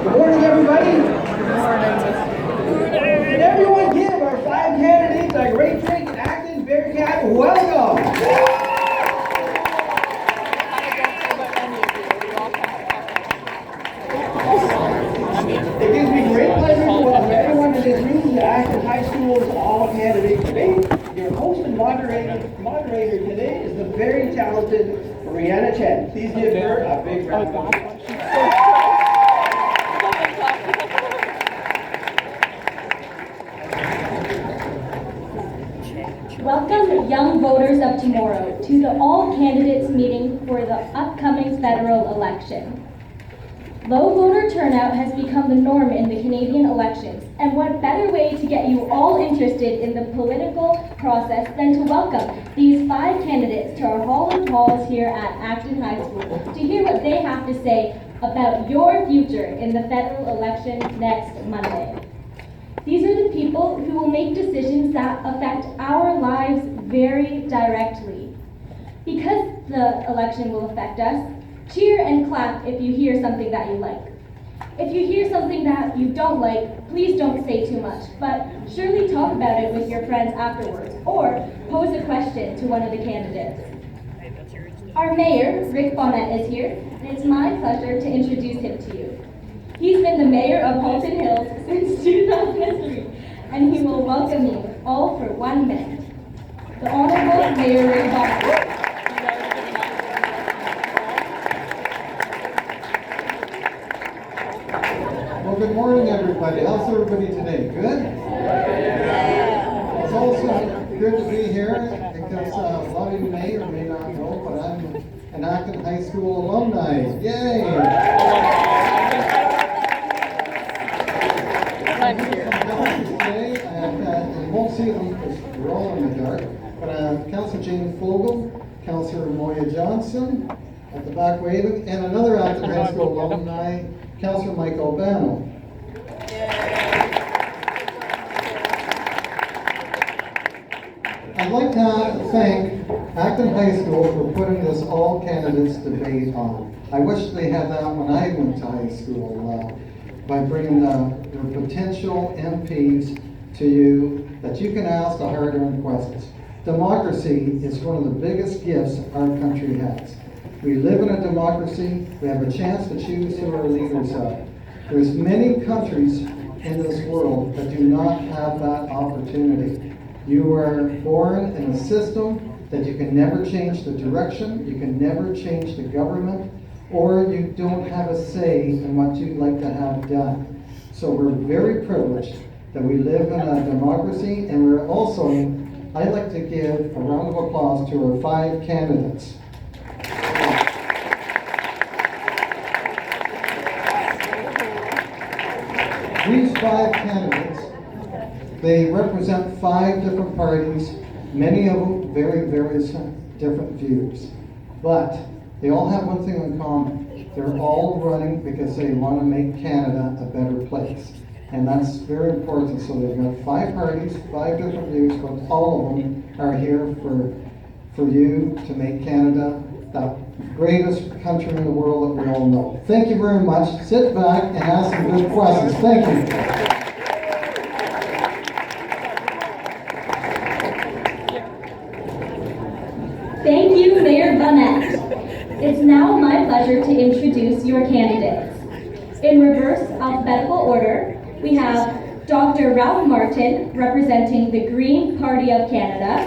Good morning, everybody. Can everyone give our 5 candidates a great drink in Acton Bearcat welcome? It gives me great pleasure to welcome everyone to this room to Acton High School's All Candidates Debate. Your host and moderator today is the very talented Brianna Chen. Please give her a big round of applause. Welcome, young voters of tomorrow, to the All Candidates meeting for the upcoming federal election. Low voter turnout has become the norm in the Canadian elections, and what better way to get you all interested in the political process than to welcome these 5 candidates to our Hall of Halls here at Acton High School to hear what they have to say about your future in the federal election next Monday. These are the people who will make decisions that affect our lives very directly. Because the election will affect us, cheer and clap if you hear something that you like. If you hear something that you don't like, please don't say too much, but surely talk about it with your friends afterwards, or pose a question to one of the candidates. Our mayor, Rick Bonnet, is here, and it's my pleasure to introduce him to you. He's been the mayor of Halton Hills since 2003, and he will welcome you all for 1 minute. The Honorable Mayor Rick Bonnet. Well, good morning, everybody. How's everybody today? Good? It's also good to be here because a lot of you may or may not know, but I'm an Acton High School alumni. Yay! Today, you won't see them because we're all in the dark, but Councillor Jane Fogel, Councillor Moya Johnson at the back waving, and another Acton High School alumni, Councillor Michael Chong. I'd like to thank Acton High School for putting this all candidates debate on. I wish they had that when I went to high school, by bringing their potential MPs to you, that you can ask the hard-earned questions. Democracy is one of the biggest gifts our country has. We live in a democracy. We have a chance to choose who our leaders are. There's many countries in this world that do not have that opportunity. You were born in a system that you can never change the direction, you can never change the government, or you don't have a say in what you'd like to have done. So we're very privileged that we live in a democracy, and we're also, I'd like to give a round of applause to our 5 candidates. These 5 candidates, they represent 5 different parties, many of them very different views. But they all have one thing in common. They're all running because they want to make Canada a better place. And that's very important. So they've got 5 parties, 5 different views, but all of them are here for you to make Canada the greatest country in the world that we all know. Thank you very much. Sit back and ask some good questions. Thank you. Thank you, Mayor Bonnet. It's now my pleasure to introduce your candidates. In reverse alphabetical order, we have Dr. Ralph Martin, representing the Green Party of Canada.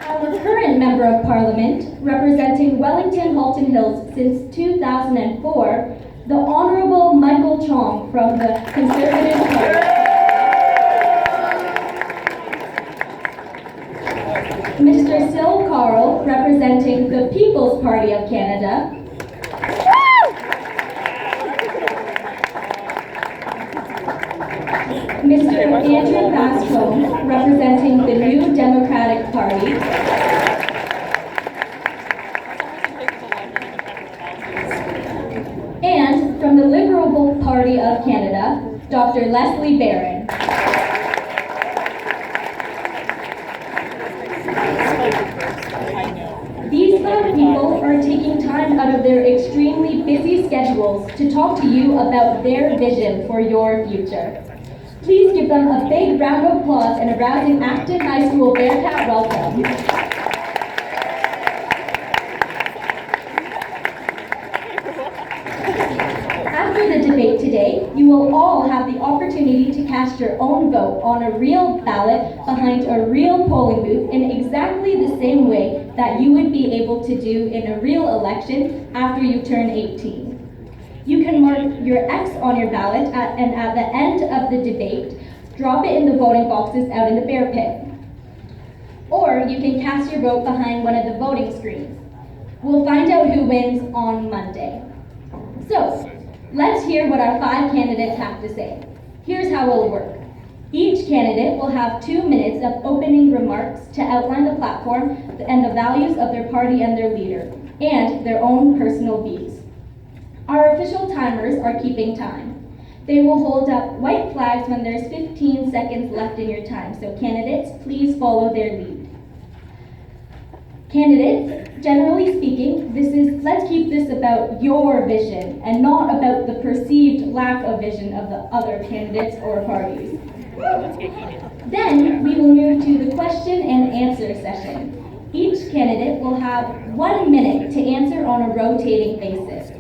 Our current Member of Parliament, representing Wellington Halton Hills since 2004, the Honourable Michael Chong from the Conservative Party. Mr. Syl Carle, representing the People's Party of Canada. Mr. Andrew Bascombe, representing the New Democratic Party. And from the Liberal Party of Canada, Dr. Lesley Barron. These 5 of people are taking time out of their extremely busy schedules to talk to you about their vision for your future. Please give them a big round of applause and a rousing Acton High School Bearcat welcome. After the debate today, you will all have the opportunity to cast your own vote on a real ballot behind a real polling booth in exactly the same way that you would be able to do in a real election after you turn 18. You can mark your X on your ballot and at the end of the debate, drop it in the voting boxes out in the bear pit. Or you can cast your vote behind one of the voting screens. We'll find out who wins on Monday. So, let's hear what our 5 candidates have to say. Here's how it'll work. Each candidate will have 2 minutes of opening remarks to outline the platform and the values of their party and their leader, and their own personal views. Our official timers are keeping time. They will hold up white flags when there's 15 seconds left in your time, so candidates, please follow their lead. Candidates, generally speaking, let's keep this about your vision and not about the perceived lack of vision of the other candidates or parties. Then we will move to the question and answer session. Each candidate will have 1 minute to answer on a rotating basis.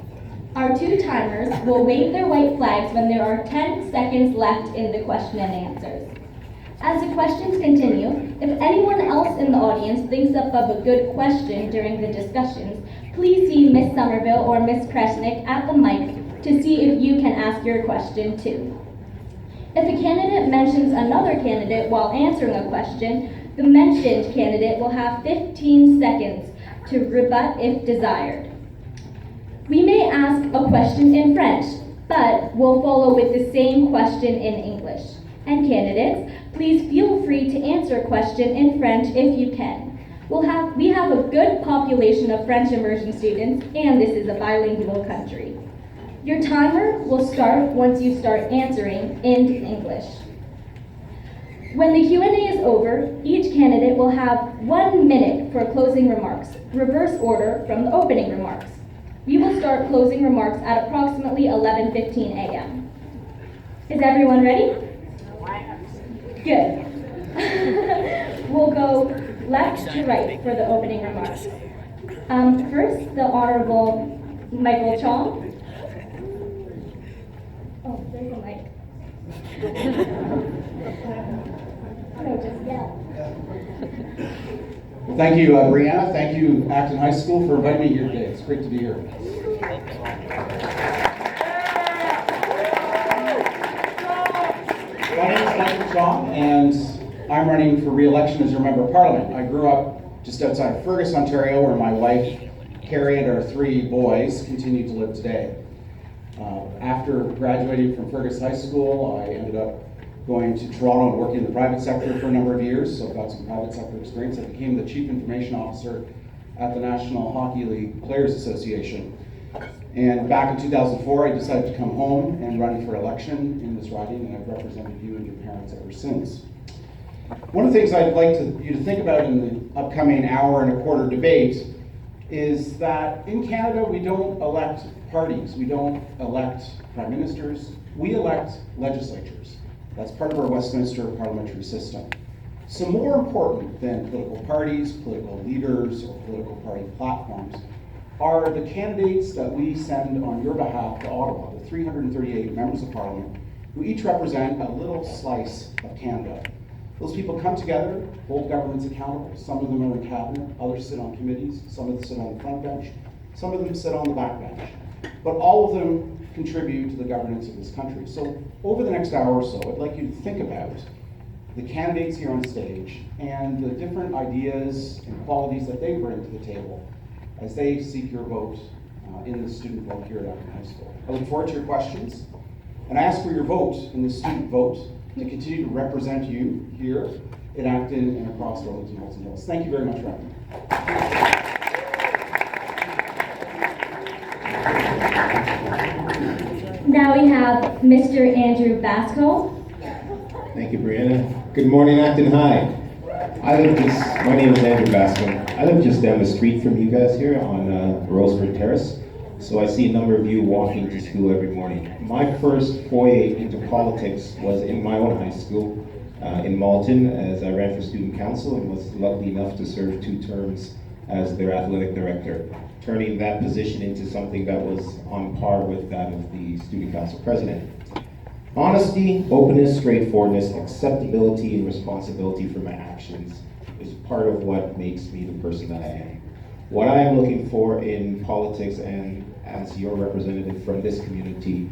Our 2 timers will wave their white flags when there are 10 seconds left in the question and answers. As the questions continue, if anyone else in the audience thinks up of a good question during the discussions, please see Miss Somerville or Miss Kresnick at the mic to see if you can ask your question too. If a candidate mentions another candidate while answering a question, the mentioned candidate will have 15 seconds to rebut if desired. We may ask a question in French, but we'll follow with the same question in English. And candidates, please feel free to answer a question in French if you can. We have a good population of French immersion students, and this is a bilingual country. Your timer will start once you start answering in English. When the Q&A is over, each candidate will have 1 minute for closing remarks, reverse order from the opening remarks. We will start closing remarks at approximately 11:15 a.m. Is everyone ready? Good. We'll go left to right for the opening remarks. First, the Honorable Michael Chong. Oh, there's a mic. No, just yell. Thank you, Brianna. Thank you, Acton High School, for inviting me here today. It's great to be here. My name is Michael Chong, and I'm running for re-election as your Member of Parliament. I grew up just outside of Fergus, Ontario, where my wife, Carrie, and our 3 boys continue to live today. After graduating from Fergus High School, I ended up going to Toronto and working in the private sector for a number of years, so I've got some private sector experience. I became the Chief Information Officer at the National Hockey League Players Association. And back in 2004, I decided to come home and run for election in this riding, and I've represented you and your parents ever since. One of the things I'd like you to think about in the upcoming hour and a quarter debate is that in Canada, we don't elect parties, we don't elect prime ministers, we elect legislatures. That's part of our Westminster parliamentary system. So more important than political parties, political leaders, or political party platforms are the candidates that we send on your behalf to Ottawa, the 338 members of Parliament, who each represent a little slice of Canada. Those people come together, hold governments accountable. Some of them are in cabinet, others sit on committees, some of them sit on the front bench, some of them sit on the back bench. But all of them contribute to the governance of this country. So over the next hour or so, I'd like you to think about the candidates here on stage and the different ideas and qualities that they bring to the table as they seek your vote in the student vote here at Acton High School. I look forward to your questions, and I ask for your vote in the student vote to continue to represent you here in Acton and across Burlington, Halton Hills. Thank you very much for having me. Now we have Mr. Andrew Bascombe. Thank you, Brianna. Good morning, Acton High. My name is Andrew Bascombe. I live just down the street from you guys here on Roseford Terrace. So I see a number of you walking to school every morning. My first foray into politics was in my own high school in Malton, as I ran for student council and was lucky enough to serve 2 terms as their athletic director, turning that position into something that was on par with that of the student council president. Honesty, openness, straightforwardness, acceptability, and responsibility for my actions is part of what makes me the person that I am. What I am looking for in politics and as your representative from this community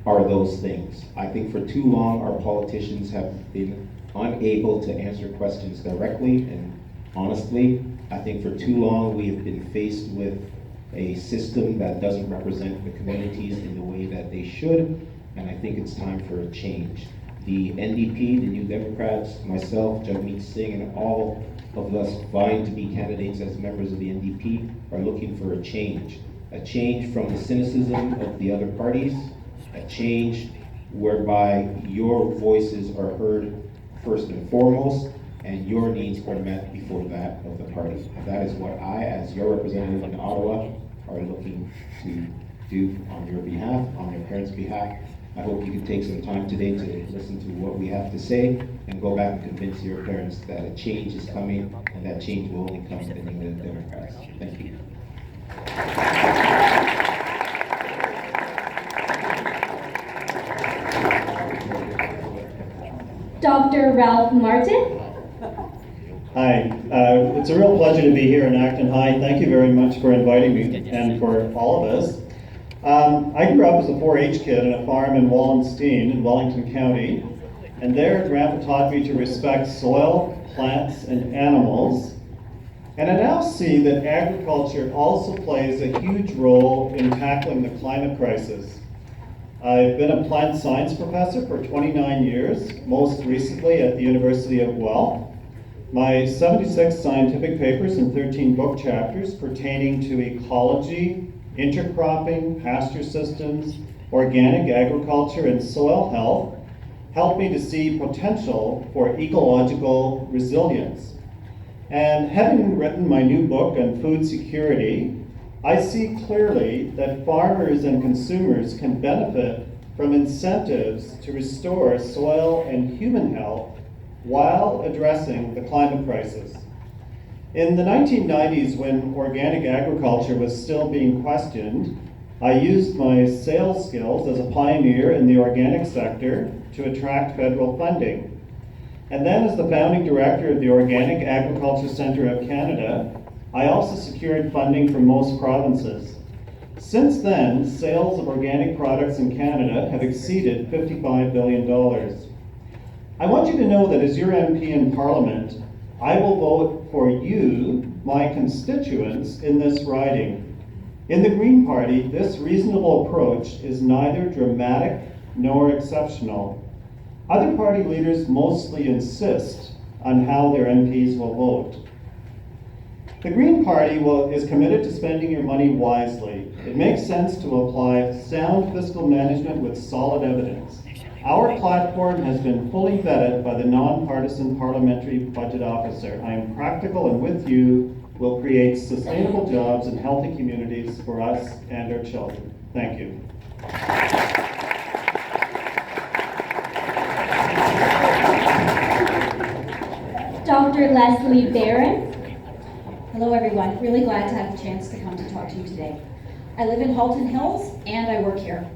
are those things. I think for too long our politicians have been unable to answer questions directly and honestly. I think for too long we have been faced with a system that doesn't represent the communities in the way that they should. And I think it's time for a change. The NDP, the New Democrats, myself, Jagmeet Singh, and all of us vying to be candidates as members of the NDP are looking for a change from the cynicism of the other parties, a change whereby your voices are heard first and foremost, and your needs are met before that of the party. That is what I, as your representative in Ottawa, are looking to do on your behalf, on your parents' behalf. I hope you can take some time today to listen to what we have to say and go back and convince your parents that a change is coming and that change will only come from the Democrats. Thank you. Dr. Ralph Martin. Hi, it's a real pleasure to be here in Acton High. Thank you very much for inviting me and for all of us. I grew up as a 4-H kid on a farm in Wallenstein in Wellington County, and there Grandpa taught me to respect soil, plants, and animals. And I now see that agriculture also plays a huge role in tackling the climate crisis. I've been a plant science professor for 29 years, most recently at the University of Guelph. My 76 scientific papers and 13 book chapters pertaining to ecology, intercropping, pasture systems, organic agriculture, and soil health helped me to see potential for ecological resilience. And having written my new book on food security, I see clearly that farmers and consumers can benefit from incentives to restore soil and human health while addressing the climate crisis. In the 1990s, when organic agriculture was still being questioned, I used my sales skills as a pioneer in the organic sector to attract federal funding. And then as the founding director of the Organic Agriculture Centre of Canada, I also secured funding from most provinces. Since then, sales of organic products in Canada have exceeded $55 billion. I want you to know that as your MP in Parliament, I will vote for you, my constituents, in this riding. In the Green Party, this reasonable approach is neither dramatic nor exceptional. Other party leaders mostly insist on how their MPs will vote. The Green Party is committed to spending your money wisely. It makes sense to apply sound fiscal management with solid evidence. Our platform has been fully vetted by the nonpartisan parliamentary budget officer. I am practical and with you will create sustainable jobs and healthy communities for us and our children. Thank you. Dr. Lesley Barron. Hello everyone, really glad to have the chance to come to talk to you today. I live in Halton Hills and I work here.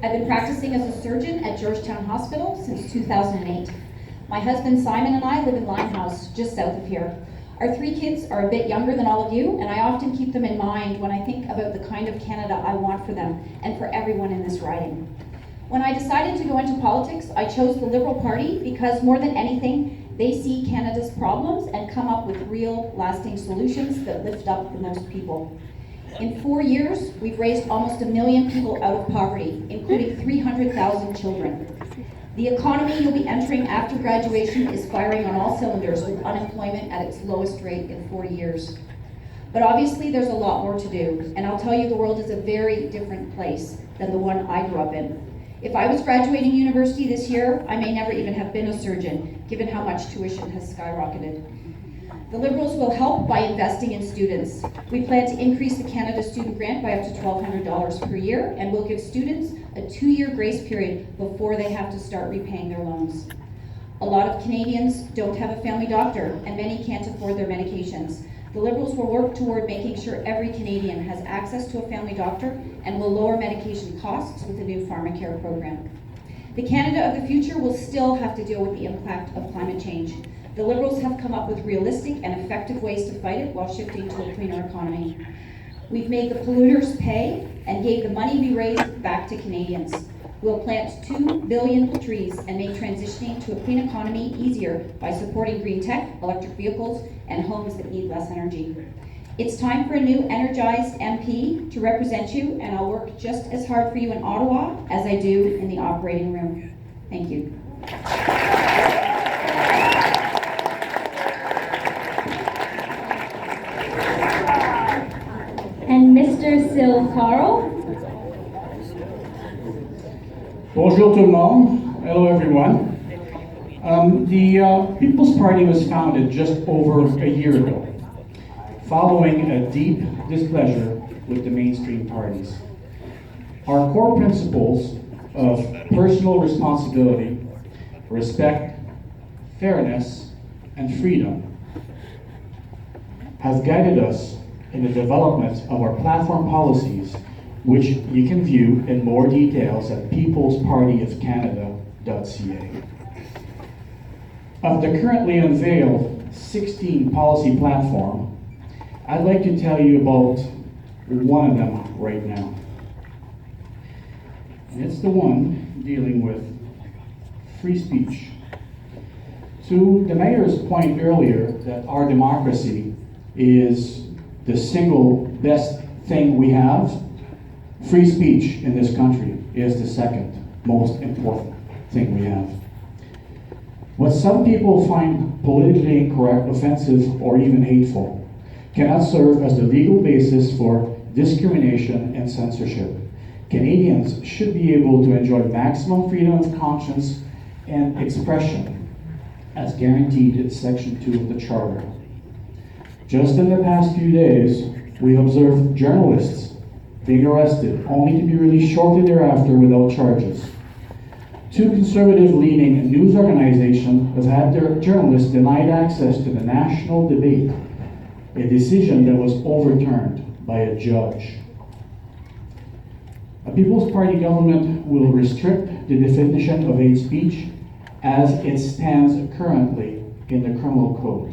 I've been practicing as a surgeon at Georgetown Hospital since 2008. My husband Simon and I live in Limehouse, just south of here. Our 3 kids are a bit younger than all of you, and I often keep them in mind when I think about the kind of Canada I want for them and for everyone in this riding. When I decided to go into politics, I chose the Liberal Party because more than anything, they see Canada's problems and come up with real, lasting solutions that lift up the most people. In 4 years, we've raised almost 1 million people out of poverty, including 300,000 children. The economy you'll be entering after graduation is firing on all cylinders with unemployment at its lowest rate in 40 years. But obviously there's a lot more to do, and I'll tell you the world is a very different place than the one I grew up in. If I was graduating university this year, I may never even have been a surgeon, given how much tuition has skyrocketed. The Liberals will help by investing in students. We plan to increase the Canada Student Grant by up to $1,200 per year, and we'll give students a 2-year grace period before they have to start repaying their loans. A lot of Canadians don't have a family doctor, and many can't afford their medications. The Liberals will work toward making sure every Canadian has access to a family doctor and will lower medication costs with the new pharmacare program. The Canada of the future will still have to deal with the impact of climate change. The Liberals have come up with realistic and effective ways to fight it while shifting to a cleaner economy. We've made the polluters pay and gave the money we raised back to Canadians. We'll plant 2 billion trees and make transitioning to a clean economy easier by supporting green tech, electric vehicles, and homes that need less energy. It's time for a new energized MP to represent you, and I'll work just as hard for you in Ottawa as I do in the operating room. Thank you. And Mr. Syl Carle. Bonjour tout le monde. Hello everyone. The People's Party was founded just over a year ago, following a deep displeasure with the mainstream parties. Our core principles of personal responsibility, respect, fairness, and freedom has guided us in the development of our platform policies, which you can view in more details at peoplespartyofcanada.ca. Of the currently unveiled 16 policy platform, I'd like to tell you about one of them right now. And it's the one dealing with free speech. To the mayor's point earlier that our democracy is the single best thing we have, free speech in this country is the second most important thing we have. What some people find politically incorrect, offensive, or even hateful cannot serve as the legal basis for discrimination and censorship. Canadians should be able to enjoy maximum freedom of conscience and expression as guaranteed in Section 2 of the Charter. Just in the past few days, we observed journalists being arrested, only to be released shortly thereafter without charges. 2 conservative-leaning news organizations have had their journalists denied access to the national debate, a decision that was overturned by a judge. A People's Party government will restrict the definition of hate speech as it stands currently in the criminal code.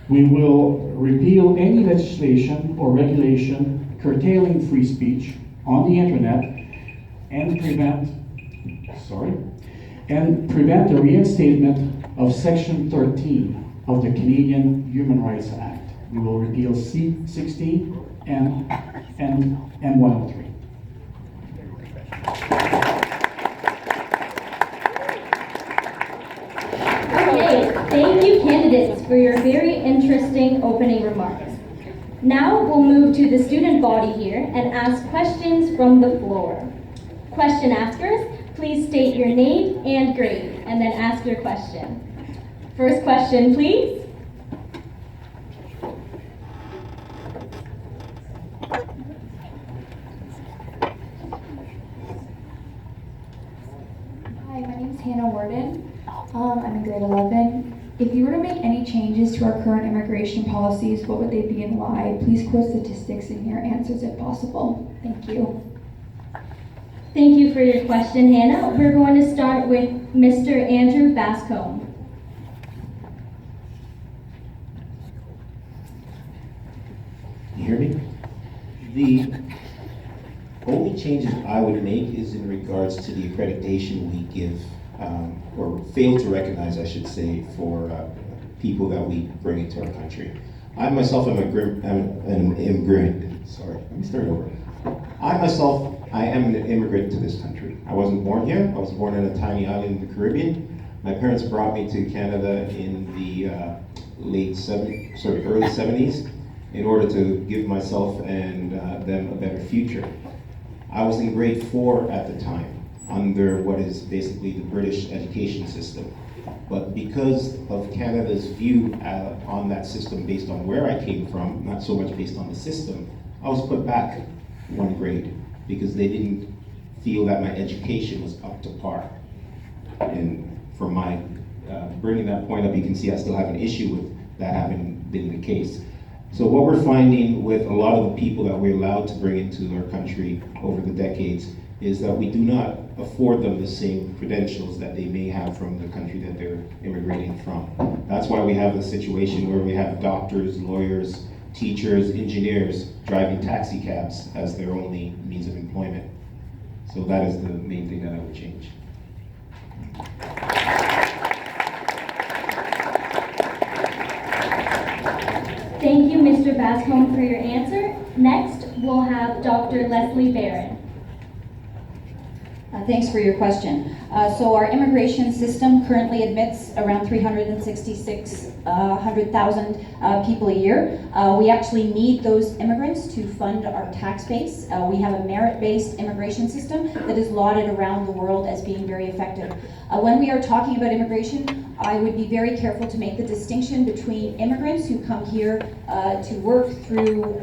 We will repeal any legislation or regulation curtailing free speech on the internet and prevent the reinstatement of Section 13 of the Canadian Human Rights Act. We will repeal C-16 and 103. Okay, thank you candidates for your very interesting opening remarks. Now we'll move to the student body here and ask questions from the floor. Question askers, please state your name and grade and then ask your question. First question, please. Hi, my name is Hannah Warden. I'm in grade 11. If you were to make any changes to our current immigration policies, what would they be and why? Please quote statistics in your answers if possible. Thank you. Thank you for your question, Hannah. We're going to start with Mr. Andrew Bascombe. You hear me? The only changes I would make is in regards to the accreditation we give, or fail to recognize, I should say, for people that we bring into our country. I myself am an immigrant. Sorry, let me start over. I am an immigrant to this country. I wasn't born here. I was born on a tiny island in the Caribbean. My parents brought me to Canada in the early 70s in order to give myself and them a better future. I was in grade 4 at the time, under what is basically the British education system. But because of Canada's view on that system based on where I came from, not so much based on the system, I was put back one grade because they didn't feel that my education was up to par. And from my bringing that point up, you can see I still have an issue with that having been the case. So what we're finding with a lot of the people that we're allowed to bring into our country over the decades is that we do not afford them the same credentials that they may have from the country that they're immigrating from. That's why we have the situation where we have doctors, lawyers, teachers, engineers driving taxi cabs as their only means of employment. So that is the main thing that I would change. Thank you, Mr. Bascombe, for your answer. Next, we'll have Dr. Lesley Barron. Thanks for your question. So our immigration system currently admits around 366,000 people a year. We actually need those immigrants to fund our tax base. We have a merit-based immigration system that is lauded around the world as being very effective. When we are talking about immigration, I would be very careful to make the distinction between immigrants who come here to work through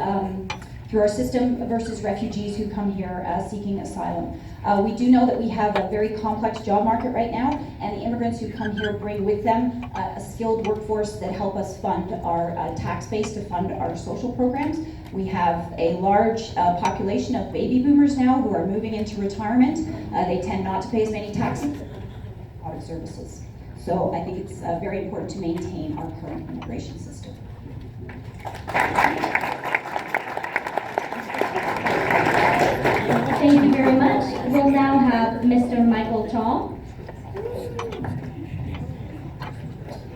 our system versus refugees who come here seeking asylum. We do know that we have a very complex job market right now, and the immigrants who come here bring with them a skilled workforce that help us fund our tax base to fund our social programs. We have a large population of baby boomers now who are moving into retirement. They tend not to pay as many taxes, product services. So I think it's very important to maintain our current immigration system. Thank you very much. We'll now have Mr. Michael Chong.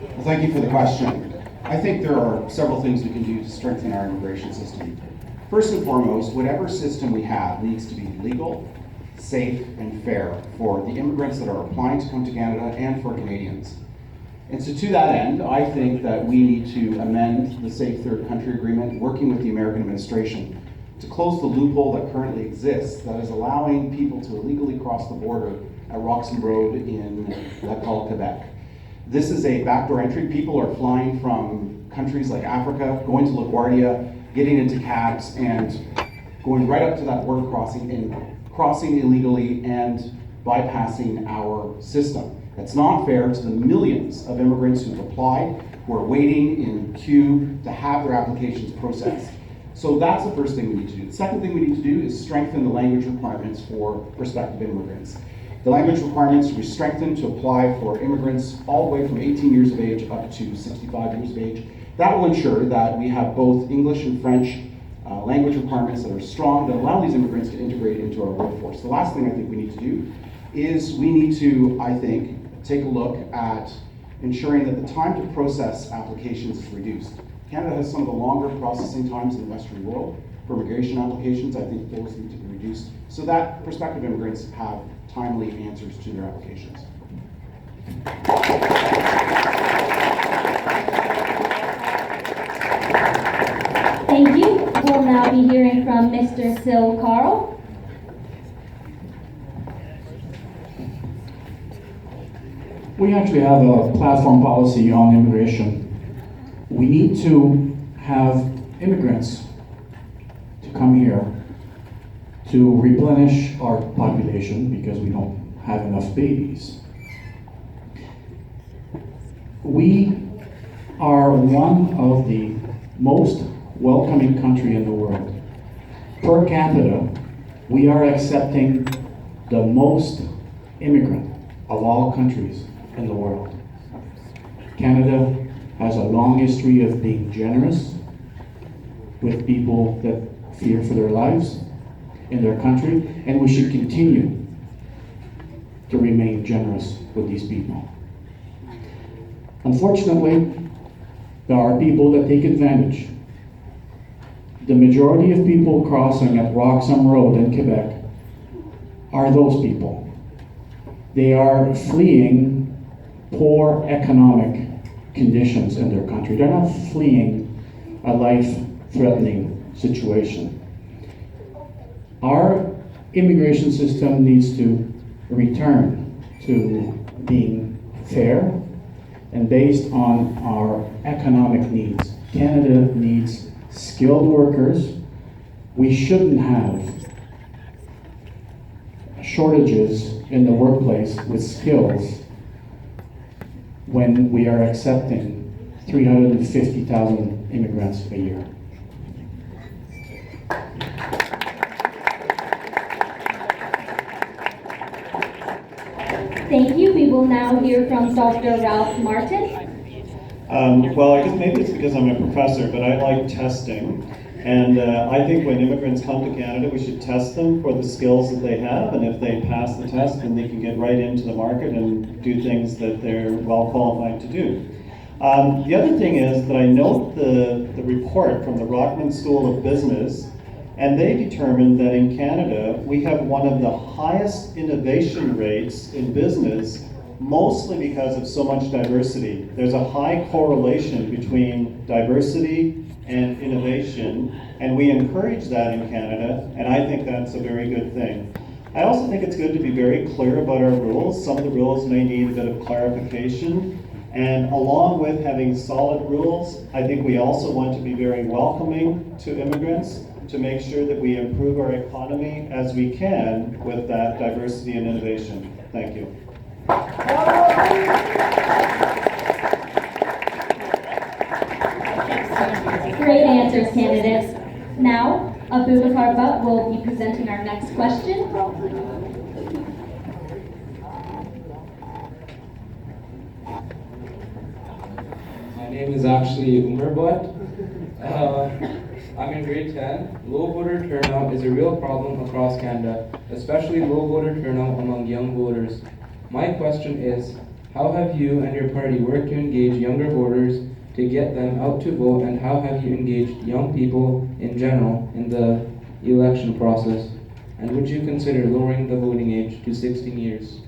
Well, thank you for the question. I think there are several things we can do to strengthen our immigration system. First and foremost, whatever system we have needs to be legal, safe, and fair for the immigrants that are applying to come to Canada and for Canadians. And so to that end, I think that we need to amend the Safe Third Country Agreement, working with the American administration, to close the loophole that currently exists that is allowing people to illegally cross the border at Roxham Road in Laval, Quebec. This is a backdoor entry. People are flying from countries like Africa, going to LaGuardia, getting into cabs, and going right up to that border crossing and crossing illegally and bypassing our system. It's not fair to the millions of immigrants who've applied, who are waiting in queue to have their applications processed. So that's the first thing we need to do. The second thing we need to do is strengthen the language requirements for prospective immigrants. The language requirements will be strengthened to apply for immigrants all the way from 18 years of age up to 65 years of age. That will ensure that we have both English and French language requirements that are strong, that allow these immigrants to integrate into our workforce. The last thing I think we need to do is we need to, I think, take a look at ensuring that the time to process applications is reduced. Canada has some of the longer processing times in the Western world for immigration applications. I think those need to be reduced so that prospective immigrants have timely answers to their applications. Thank you. We'll now be hearing from Mr. Syl Carle. We actually have a platform policy on immigration. We need to have immigrants to come here to replenish our population because we don't have enough babies. We are one of the most welcoming country in the world. Per capita, we are accepting the most immigrant of all countries in the world. Canada has a long history of being generous with people that fear for their lives in their country, and we should continue to remain generous with these people. Unfortunately, there are people that take advantage. The majority of people crossing at Roxham Road in Quebec are those people. They are fleeing poor economic conditions in their country. They're not fleeing a life-threatening situation. Our immigration system needs to return to being fair and based on our economic needs. Canada needs skilled workers. We shouldn't have shortages in the workplace with skills when we are accepting 350,000 immigrants a year. Thank you. We will now hear from Dr. Ralph Martin. Well, I guess maybe it's because I'm a professor, but I like testing. And I think when immigrants come to Canada, we should test them for the skills that they have. And if they pass the test, then they can get right into the market and do things that they're well qualified to do. The other thing is that I note the report from the Rockman School of Business, and they determined that in Canada, we have one of the highest innovation rates in business, mostly because of so much diversity. There's a high correlation between diversity and innovation, and we encourage that in Canada, and I think that's a very good thing. I also think it's good to be very clear about our rules. Some of the rules may need a bit of clarification, and along with having solid rules, I think we also want to be very welcoming to immigrants to make sure that we improve our economy as we can with that diversity and innovation. Thank you. Great answers, candidates. Now, Abubakar Butt will be presenting our next question. My name is actually Umar Butt. I'm in grade 10. Low voter turnout is a real problem across Canada, especially low voter turnout among young voters. My question is, how have you and your party worked to engage younger voters to get them out to vote, and how have you engaged young people in general in the election process? And would you consider lowering the voting age to 16 years?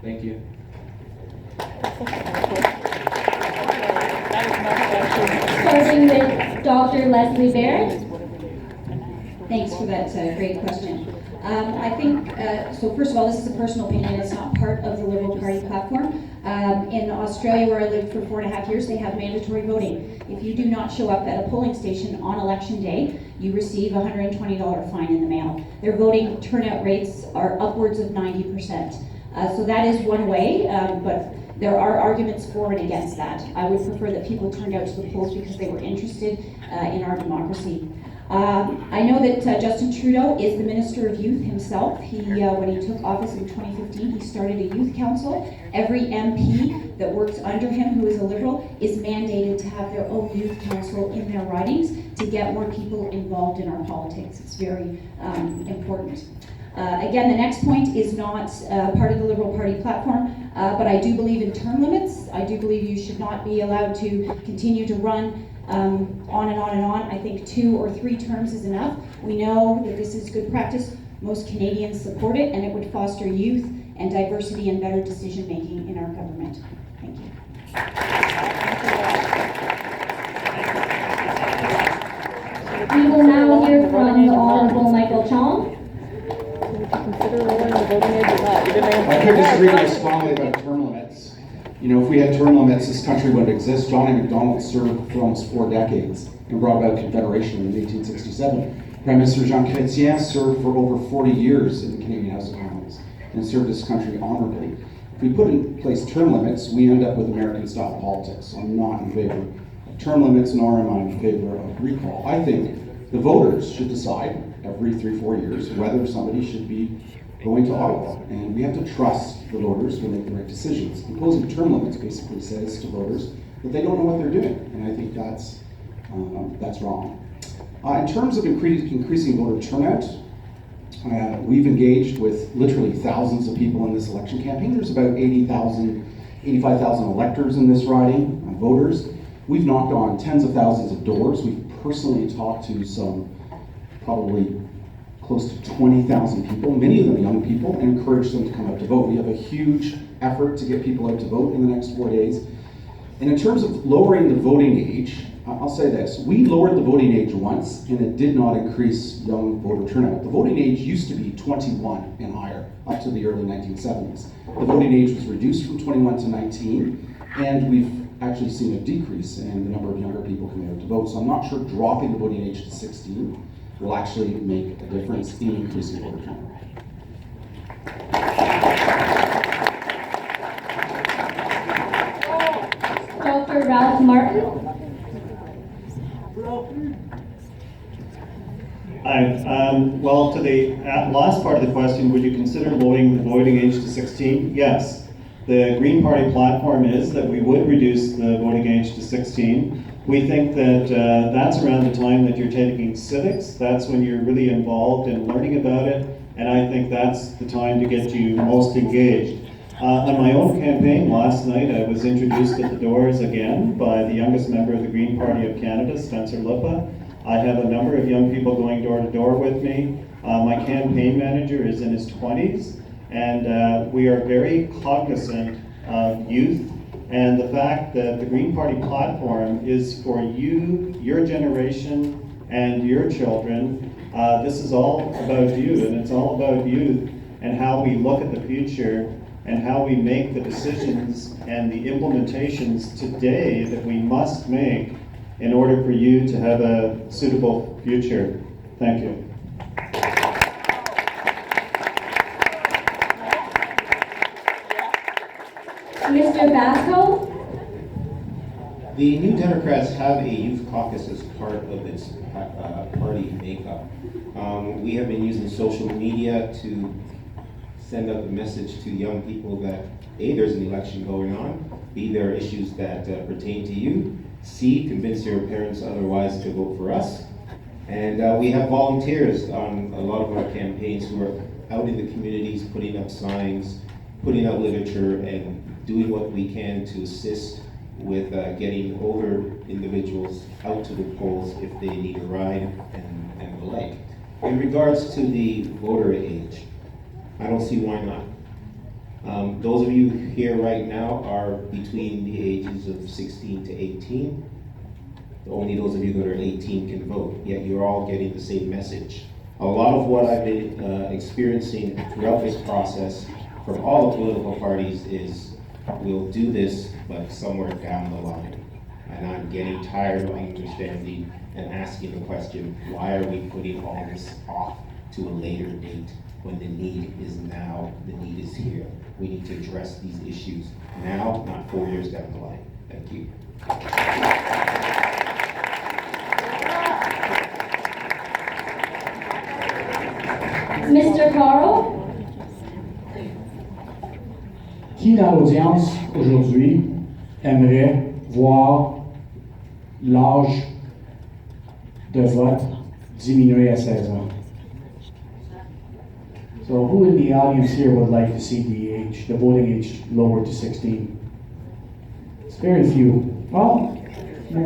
Thank you. Starting with Dr. Lesley Barron. Thanks for that great question. I think, so first of all, this is a personal opinion. It's not part of the Liberal Party platform. In Australia, where I lived for 4.5 years, they have mandatory voting. If you do not show up at a polling station on election day, you receive a $120 fine in the mail. Their voting turnout rates are upwards of 90%. So that is one way, but there are arguments for and against that. I would prefer that people turned out to the polls because they were interested in our democracy. I know that Justin Trudeau is the Minister of Youth himself. When he took office in 2015, he started a youth council. Every MP that works under him who is a Liberal is mandated to have their own youth council in their ridings to get more people involved in our politics. It's very important. Again, the next point is not part of the Liberal Party platform, but I do believe in term limits. I do believe you should not be allowed to continue to run on and on and on. I think 2 or 3 terms is enough. We know that this is good practice. Most Canadians support it, and it would foster youth and diversity and better decision making in our government. Thank you. We will now hear from the Honourable Michael Chong. I could disagree more strongly about term limits. You know, if we had term limits, this country wouldn't exist. John A. Macdonald served for almost 4 decades and brought about Confederation in 1867. Prime Minister Jean Chrétien served for over 40 years in the Canadian House of Commons and served this country honorably. If we put in place term limits, we end up with American-style politics. So I'm not in favor of term limits, nor am I in favor of recall. I think the voters should decide every 3-4 years whether somebody should be going to Ottawa, and we have to trust the voters to make the right decisions. Imposing term limits basically says to voters that they don't know what they're doing, and I think that's wrong. In terms of increasing voter turnout, we've engaged with literally thousands of people in this election campaign. There's about 85,000 electors in this riding, voters. We've knocked on tens of thousands of doors. We've personally talked to some probably close to 20,000 people, many of them young people, and encourage them to come out to vote. We have a huge effort to get people out to vote in the next 4 days. And in terms of lowering the voting age, I'll say this. We lowered the voting age once, and it did not increase young voter turnout. The voting age used to be 21 and higher, up to the early 1970s. The voting age was reduced from 21 to 19, And we've actually seen a decrease in the number of younger people coming out to vote. So I'm not sure dropping the voting age to 16 will actually make a difference in increasing voter turnout. Dr. Ralph Martin. Hi. Well, to the last part of the question, would you consider lowering the voting age to 16? Yes. The Green Party platform is that we would reduce the voting age to 16. We think that that's around the time that you're taking civics. That's when you're really involved in learning about it. And I think that's the time to get you most engaged. On my own campaign last night, I was introduced at the doors again by the youngest member of the Green Party of Canada, Spencer Lippa. I have a number of young people going door to door with me. My campaign manager is in his 20s, and we are very cognizant of youth and the fact that the Green Party platform is for you, your generation, and your children. This is all about you, and it's all about youth and how we look at the future and how we make the decisions and the implementations today that we must make in order for you to have a suitable future. Thank you. Mr. Bascombe. The New Democrats have a youth caucus as part of its party makeup. We have been using social media to send out the message to young people that A, there's an election going on, B, there are issues that pertain to you, C, convince your parents otherwise to vote for us. And we have volunteers on a lot of our campaigns who are out in the communities, putting up signs, putting out literature, and doing what we can to assist with getting older individuals out to the polls if they need a ride and the like. In regards to the voter age, I don't see why not. Those of you here right now are between the ages of 16 to 18. Only those of you that are 18 can vote, yet you're all getting the same message. A lot of what I've been experiencing throughout this process from all the political parties is, we'll do this, but somewhere down the line. And I'm getting tired of understanding and asking the question, why are we putting all this off to a later date when the need is now, the need is here? We need to address these issues now, not 4 years down the line. Thank you. Mr. Carle. Qui dans l'audience aujourd'hui aimerait voir l'âge de vote diminuer à 16 ans? So who in the audience here would like to see the voting age lowered to 16? It's very few. Well, more.